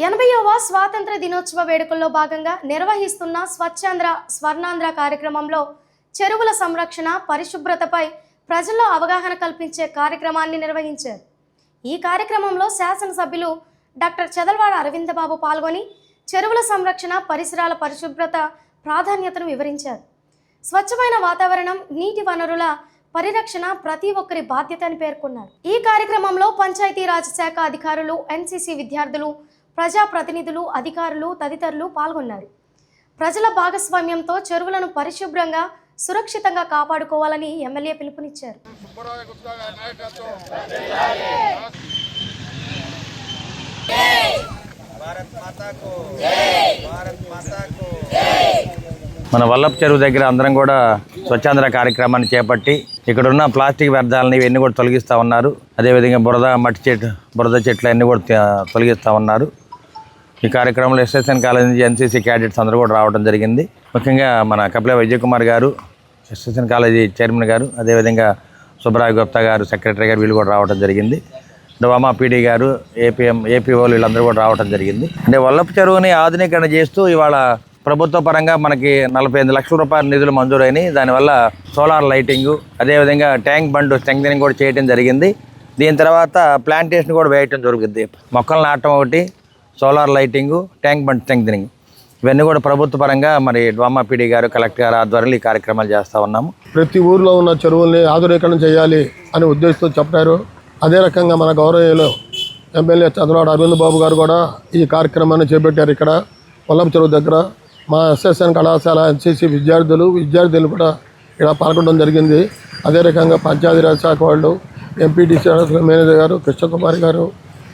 80వ స్వాతంత్ర దినోత్సవ వేడుకల్లో భాగంగా నిర్వహిస్తున్న స్వచ్ఛాంధ్ర స్వర్ణాంధ్ర కార్యక్రమంలో చెరువుల సంరక్షణ పరిశుభ్రతపై ప్రజల్లో అవగాహన కల్పించే కార్యక్రమాన్ని నిర్వహించారు. ఈ కార్యక్రమంలో శాసనసభ్యులు డాక్టర్ చదల్వాడ అరవిందబాబు పాల్గొని చెరువుల సంరక్షణ పరిసరాల పరిశుభ్రత ప్రాధాన్యతను వివరించారు. స్వచ్ఛమైన వాతావరణం నీటి వనరుల పరిరక్షణ ప్రతి ఒక్కరి బాధ్యత అని పేర్కొన్నారు. ఈ కార్యక్రమంలో పంచాయతీరాజ్ శాఖ అధికారులు, ఎన్సీసీ విద్యార్థులు, ప్రజాప్రతినిధులు, అధికారులు తదితరులు పాల్గొన్నారు. ప్రజల భాగస్వామ్యంతో చెరువులను పరిశుభ్రంగా సురక్షితంగా కాపాడుకోవాలని ఎమ్మెల్యే పిలుపునిచ్చారు. మన వల్లభ చెరువు దగ్గర అందరం కూడా స్వచ్ఛాంధ్ర కార్యక్రమాన్ని చేపట్టి ఇక్కడున్న ప్లాస్టిక్ వ్యర్థాలని ఇవన్నీ కూడా తొలగిస్తూ ఉన్నారు. అదేవిధంగా బురద చెట్లు అన్నీ కూడా తొలగిస్తూ ఉన్నారు. ఈ కార్యక్రమంలో ఎస్ఎస్ఎన్ కాలేజ్ నుంచి ఎన్సీసీ క్యాడెట్స్ అందరూ కూడా రావడం జరిగింది. ముఖ్యంగా మన కపిల విజయ్ కుమార్ గారు, ఎస్ఎస్ఎన్ కాలేజీ చైర్మన్ గారు, అదేవిధంగా సుబ్రాయ్ గుప్తా గారు, సెక్రటరీ గారు, వీళ్ళు కూడా రావడం జరిగింది. డోమా పీడీ గారు, ఏపీఓలు వీళ్ళందరూ కూడా రావడం జరిగింది. అంటే వల్లభ చెరువుని ఆధునీకరణ చేస్తూ ఇవాళ ప్రభుత్వ పరంగా మనకి 45 లక్షల రూపాయల నిధులు మంజూరైనాయి. దానివల్ల సోలార్ లైటింగు, అదేవిధంగా ట్యాంక్ బండ్ స్ట్రెంగ్థనింగ్ కూడా చేయడం జరిగింది. దీని తర్వాత ప్లాంటేషన్ కూడా వేయటం జరుగుతుంది. మొక్కలు నాటడం ఒకటి, solar lighting, tank bund strengthening, ఇవన్నీ కూడా ప్రభుత్వ పరంగా మరి డోమా పీడీ గారు, కలెక్టర్ గారు ఆధ్వర్యంలో ఈ కార్యక్రమాలు చేస్తూ ఉన్నాము. ప్రతి ఊరిలో ఉన్న చెరువుల్ని ఆధునీకరణ చేయాలి అనే ఉద్దేశంతో చెప్పారు. అదే రకంగా మన గౌరవనీయులు ఎమ్మెల్యే చదల్వాడ అరవిందబాబు గారు కూడా ఈ కార్యక్రమాన్ని చేపట్టారు. ఇక్కడ వల్లభ చెరువు దగ్గర మా ఎస్ఎస్ఎన్ కళాశాల ఎన్సీసీ విద్యార్థులు కూడా ఇక్కడ పాల్గొనడం జరిగింది. అదే రకంగా పంచాయతీరాజ్ శాఖ వాళ్ళు, ఎంపీటీసీ మేనేజర్ గారు, కృష్ణకుమారి గారు,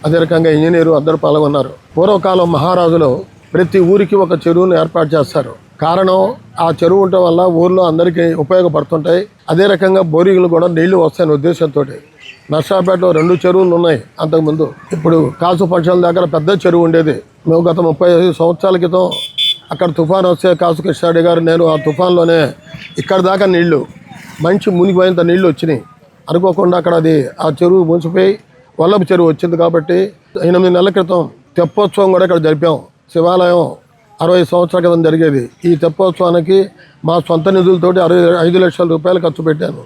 అదే రకంగా ఇంజనీరు అందరూ పాల్గొన్నారు. పూర్వకాలం మహారాజులు ప్రతి ఊరికి ఒక చెరువును ఏర్పాటు చేస్తారు. కారణం ఆ చెరువు ఉండటం వల్ల ఊర్లో అందరికీ ఉపయోగపడుతుంటాయి. అదే రకంగా బోరింగ్లు కూడా నీళ్లు వస్తాయనే ఉద్దేశంతో నర్సాపేటలో 2 చెరువులు ఉన్నాయి. అంతకుముందు ఇప్పుడు కాసు పంచాల దగ్గర పెద్ద చెరువు ఉండేది. మేము గత 35 సంవత్సరాల క్రితం అక్కడ తుఫాను వస్తే కాసు కృష్ణారెడ్డి గారు, నేను ఆ తుఫాన్లోనే ఇక్కడ దాకా నీళ్లు మంచి మునిగిపోయేంత నీళ్లు వచ్చినాయి. అనుకోకుండా అక్కడ ఆ చెరువు మునిసిపోయి వల్లభ చెరువు వచ్చింది. కాబట్టి 8 నెలల క్రితం తెప్పోత్సవం కూడా ఇక్కడ జరిపాం. శివాలయం 60 సంవత్సరాల క్రితం జరిగేది. ఈ తెప్పోత్సవానికి మా సొంత నిధులతోటి 65 లక్షల రూపాయలు ఖర్చు పెట్టాను.